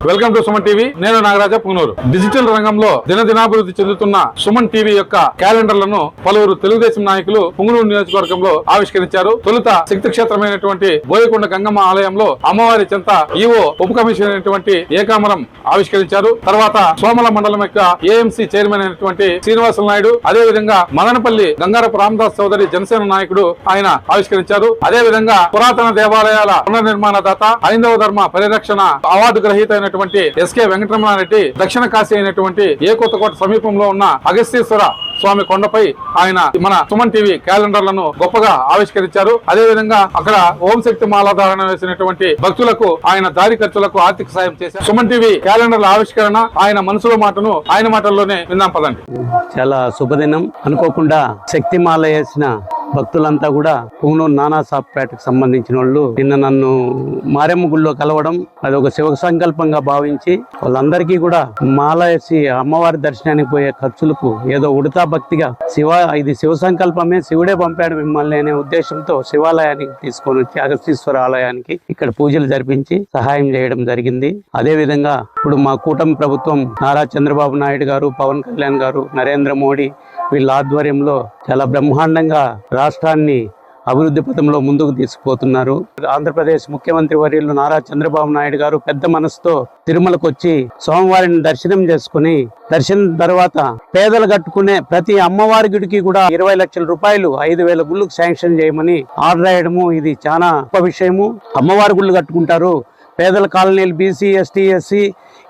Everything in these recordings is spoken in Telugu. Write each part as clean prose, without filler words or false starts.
Welcome to Suman TV. నేను నాగరాజ పుంగనూరు. డిజిటల్ రంగంలో దినదినాభివృద్ధి చెందుతున్న సుమన్ టీవీ యొక్క క్యాలెండర్లను పలువురు తెలుగుదేశం నాయకులు పుంగనూరు నియోజకవర్గంలో ఆవిష్కరించారు. తొలుత శక్తి క్షేత్రమైనటువంటి బోయకొండ గంగమ్మ ఆలయంలో అమ్మవారి చెంత ఈవో ఉప కమిషనర్ అయినటువంటి ఏకామరం ఆవిష్కరించారు. తర్వాత సోమల మండలం యొక్క ఏఎంసీ చైర్మన్ అయినటువంటి శ్రీనివాసులు నాయుడు, అదే విధంగా మదనపల్లి గంగారపు రామదాస్ చౌదరి జనసేన నాయకుడు ఆయన ఆవిష్కరించారు. అదే విధంగా పురాతన దేవాలయాల పునర్నిర్మాణ దాత, హైందవ ధర్మ పరిరక్షణ అవార్డు గ్రహీత అయినటువంటి ఎస్కే వెంకటరమణారెడ్డి దక్షిణ కాశీ అయినటువంటి ఏకొత్తకోట సమీపంలో ఉన్న అగస్తీశ్వర స్వామి కొండపై ఆయన మన సుమన్ టీవీ క్యాలెండర్లను గొప్పగా ఆవిష్కరించారు. అదే విధంగా అక్కడ ఓం శక్తి మాలాధారణ వేసినటువంటి భక్తులకు ఆయన దారి ఖర్చులకు ఆర్థిక సాయం చేశారు. సుమన్ టీవీ క్యాలెండర్ల ఆవిష్కరణ ఆయన మనసులో మాటను ఆయన మాటల్లోనే విందాం పదండి. చాలా శుభదినం. అనుకోకుండా శక్తి మాల వేసిన భక్తులంతా కూడా పుంగనూరు నానాసాపేటకు సంబంధించిన వాళ్ళు నిన్న నన్ను మారెమ్మ గుళ్ళో కలవడం అది ఒక శివ సంకల్పంగా భావించి వాళ్ళందరికీ కూడా మాల వేసి అమ్మవారి దర్శనానికి పోయే ఖర్చులకు ఏదో ఉడతా భక్తిగా ఇది శివ సంకల్పమే, శివుడే పంపాడు మిమ్మల్ని అనే ఉద్దేశంతో శివాలయానికి తీసుకొని వచ్చి అగస్తీశ్వర ఆలయానికి ఇక్కడ పూజలు జరిపించి సహాయం చేయడం జరిగింది. అదే విధంగా ఇప్పుడు మా కూటమి ప్రభుత్వం నారా చంద్రబాబు నాయుడు గారు, పవన్ కళ్యాణ్ గారు, నరేంద్ర మోడీ వీళ్ళ ఆధ్వర్యంలో చాలా బ్రహ్మాండంగా రాష్ట్రాన్ని అభివృద్ధి పథంలో ముందుకు తీసుకుపోతున్నారు. ఆంధ్రప్రదేశ్ ముఖ్యమంత్రి వర్యులు నారా చంద్రబాబు నాయుడు గారు పెద్ద మనసుతో తిరుమలకు వచ్చి స్వామివారిని దర్శనం చేసుకుని దర్శనం తర్వాత పేదలు కట్టుకునే ప్రతి అమ్మవారి గుడికి కూడా 20 లక్షల రూపాయలు 5,000 గుళ్ళకు శాంక్షన్ చేయమని ఆర్డర్ వేయడము ఇది చాలా గొప్ప విషయము. అమ్మవారి గుళ్ళు కట్టుకుంటారు. పేదల కాలనీలు, బీసీ, ఎస్టీ, ఎస్సీ,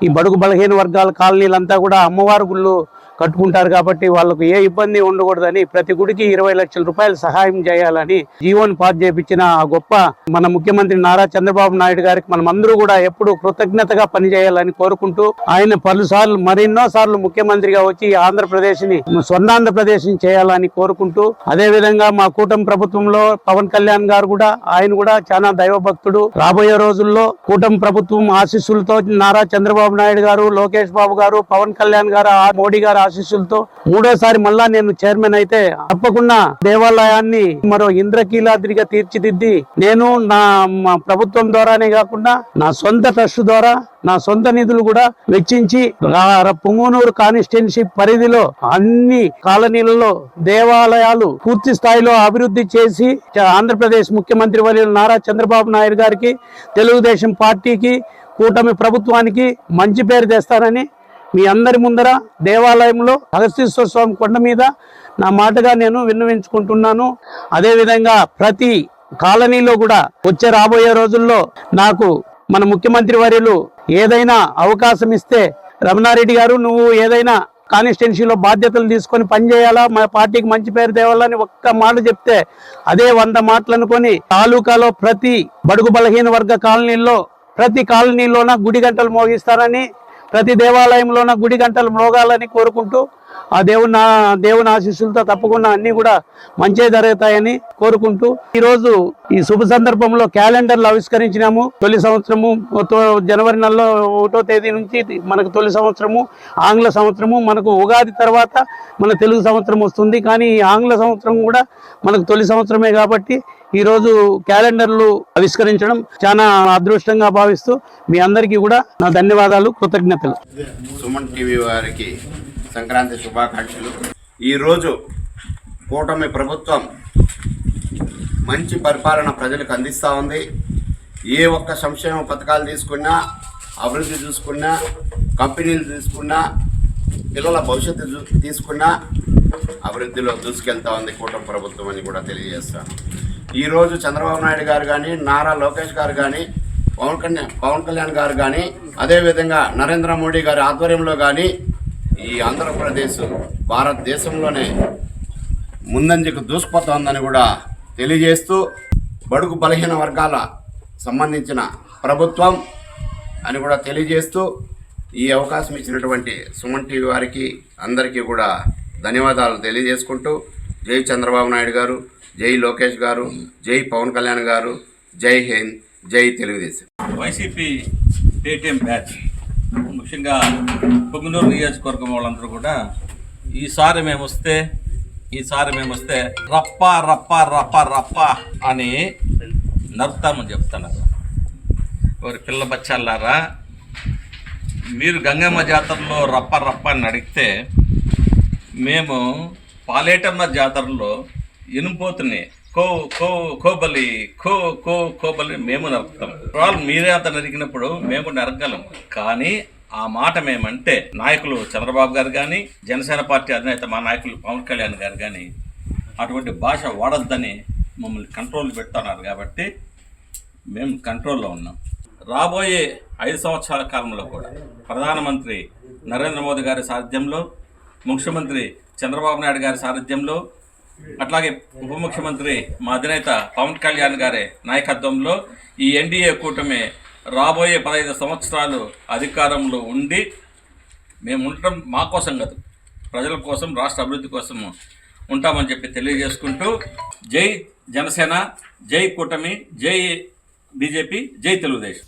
ఈ బడుగు బలహీన వర్గాల కాలనీలంతా కూడా అమ్మవారి గుళ్ళు కట్టుకుంటారు కాబట్టి వాళ్ళకు ఏ ఇబ్బంది ఉండకూడదని ప్రతి గుడికి 20 లక్షల రూపాయలు సహాయం చేయాలని జీవోని పాస్ చేయించిన ఆ గొప్ప మన ముఖ్యమంత్రి నారా చంద్రబాబు నాయుడు గారికి మనం అందరూ కూడా ఎప్పుడు కృతజ్ఞతగా పనిచేయాలని కోరుకుంటూ ఆయన పలుసార్లు మరెన్నో సార్లు ముఖ్యమంత్రిగా వచ్చి ఆంధ్రప్రదేశ్ ని స్వర్ణాంధ్రప్రదేశ్ ని చేయాలని కోరుకుంటూ, అదే విధంగా మా కూటమి ప్రభుత్వంలో పవన్ కళ్యాణ్ గారు కూడా ఆయన కూడా చాలా దైవభక్తుడు. రాబోయే రోజుల్లో కూటమి ప్రభుత్వం ఆశీస్సులతో నారా చంద్రబాబు నాయుడు గారు, లోకేష్ బాబు గారు, పవన్ కళ్యాణ్ గారు, మోడీ గారు ఆశీస్సులతో మూడోసారి మళ్ళా నేను చైర్మన్ అయితే తప్పకుండా దేవాలయాన్ని మరో ఇంద్రకీలాద్రిగా తీర్చిదిద్ది నేను నా ప్రభుత్వం ద్వారానే కాకుండా నా సొంత ట్రస్ట్ ద్వారా నా సొంత నిధులు కూడా వెచ్చించి పుంగనూరు కాన్స్టిట్యున్సీ పరిధిలో అన్ని కాలనీలలో దేవాలయాలు పూర్తి స్థాయిలో అభివృద్ధి చేసి ఆంధ్రప్రదేశ్ ముఖ్యమంత్రి వర్యులు నారా చంద్రబాబు నాయుడు గారికి, తెలుగుదేశం పార్టీకి, కూటమి ప్రభుత్వానికి మంచి పేరు తెస్తానని మీ అందరి ముందర దేవాలయంలో అగస్తీశ్వర స్వామి కొండ మీద నా మాటగా నేను విన్నవించుకుంటున్నాను. అదేవిధంగా ప్రతి కాలనీలో కూడా వచ్చే రాబోయే రోజుల్లో నాకు మన ముఖ్యమంత్రి వర్యులు ఏదైనా అవకాశం ఇస్తే, రమణారెడ్డి గారు నువ్వు ఏదైనా కాన్స్టిట్యున్సీలో బాధ్యతలు తీసుకొని పనిచేయాలా, మా పార్టీకి మంచి పేరు తేవాలని ఒక్క మాట చెప్తే అదే 100 మాటలు అనుకొని తాలూకాలో ప్రతి బడుగు బలహీన వర్గ కాలనీల్లో ప్రతి కాలనీలోన గుడి గంటలు మోగిస్తారని, ప్రతి దేవాలయంలోన గుడి గంటలు మోగాలని కోరుకుంటూ ఆ దేవుని ఆశీస్సులతో తప్పకుండా అన్ని కూడా మంచి జరుగుతాయని కోరుకుంటూ ఈరోజు ఈ శుభ సందర్భంలో క్యాలెండర్లు ఆవిష్కరించినాము. తొలి సంవత్సరము జనవరి నెలలో 1వ తేదీ నుంచి మనకు తొలి సంవత్సరము, ఆంగ్ల సంవత్సరము. మనకు ఉగాది తర్వాత మన తెలుగు సంవత్సరం వస్తుంది, కానీ ఈ ఆంగ్ల సంవత్సరం కూడా మనకు తొలి సంవత్సరమే కాబట్టి ఈరోజు క్యాలెండర్లు ఆవిష్కరించడం చాలా అదృష్టంగా భావిస్తూ మీ అందరికీ కూడా నా ధన్యవాదాలు, కృతజ్ఞతలు. సుమన్ టీవీ వారికి సంక్రాంతి శుభాకాంక్షలు. ఈరోజు కూటమి ప్రభుత్వం మంచి పరిపాలన ప్రజలకు అందిస్తూ ఉంది. ఏ ఒక్క సంక్షేమ పథకాలు తీసుకున్నా, అభివృద్ధి చూసుకున్నా, కంపెనీలు తీసుకున్నా, పిల్లల భవిష్యత్తు తీసుకున్నా అభివృద్ధిలో దూసుకెళ్తా ఉంది కూటమి ప్రభుత్వం అని కూడా తెలియజేస్తాను. ఈరోజు చంద్రబాబు నాయుడు గారు కానీ, నారా లోకేష్ గారు కానీ, పవన్ కళ్యాణ్ గారు కానీ, అదేవిధంగా నరేంద్ర మోడీ గారి ఆధ్వర్యంలో కానీ ఈ ఆంధ్రప్రదేశ్ భారతదేశంలోనే ముందంజకు దూసుకుపోతోందని కూడా తెలియజేస్తూ, బడుగు బలహీన వర్గాల సంబంధించిన ప్రభుత్వం అని కూడా తెలియజేస్తూ ఈ అవకాశం ఇచ్చినటువంటి సుమన్ టీవీ వారికి అందరికీ కూడా ధన్యవాదాలు తెలియజేసుకుంటూ, జై చంద్రబాబు నాయుడు గారు, జై లోకేష్ గారు, జై పవన్ కళ్యాణ్ గారు, జై హింద్, జై తెలుగుదేశం. వైసీపీ పేటీఎం బ్యాచ్ ముఖ్యంగా పుంగనూరు నియోజకవర్గం వాళ్ళందరూ కూడా ఈసారి మేము వస్తే రప్ప రప్ప రప్ప రప్ప అని నరుతామని చెప్తున్నారు. వారి పిల్ల బచ్చాలారా మీరు గంగమ్మ జాతరలో రప్ప రప్ప అని అడిగితే మేము పాలేటమ్మ జాతరలో ఇనుపోతుని కోబలి కోబలి మేము నరుకుతాం. వాళ్ళు మీరే అంత నరికినప్పుడు మేము నరకగలం. కానీ ఆ మాట మేమంటే నాయకులు చంద్రబాబు గారు కానీ, జనసేన పార్టీ అధినేత మా నాయకులు పవన్ కళ్యాణ్ గారు కానీ అటువంటి భాష వాడొద్దని మమ్మల్ని కంట్రోల్ పెడుతున్నారు. కాబట్టి మేము కంట్రోల్లో ఉన్నాం. రాబోయే 5 సంవత్సరాల కాలంలో కూడా ప్రధానమంత్రి నరేంద్ర మోదీ గారి సారథ్యంలో, ముఖ్యమంత్రి చంద్రబాబు నాయుడు గారి సారథ్యంలో, అట్లాగే ఉప ముఖ్యమంత్రి మా అధినేత పవన్ కళ్యాణ్ గారి నాయకత్వంలో ఈ ఎన్డీఏ కూటమి రాబోయే 15 సంవత్సరాలు అధికారంలో ఉండి మేము ఉండటం మా కోసం కాదు, ప్రజల కోసం, రాష్ట్ర అభివృద్ధి కోసం ఉంటామని చెప్పి తెలియజేసుకుంటూ జై జనసేన, జై కూటమి, జై బీజేపీ, జై తెలుగుదేశం.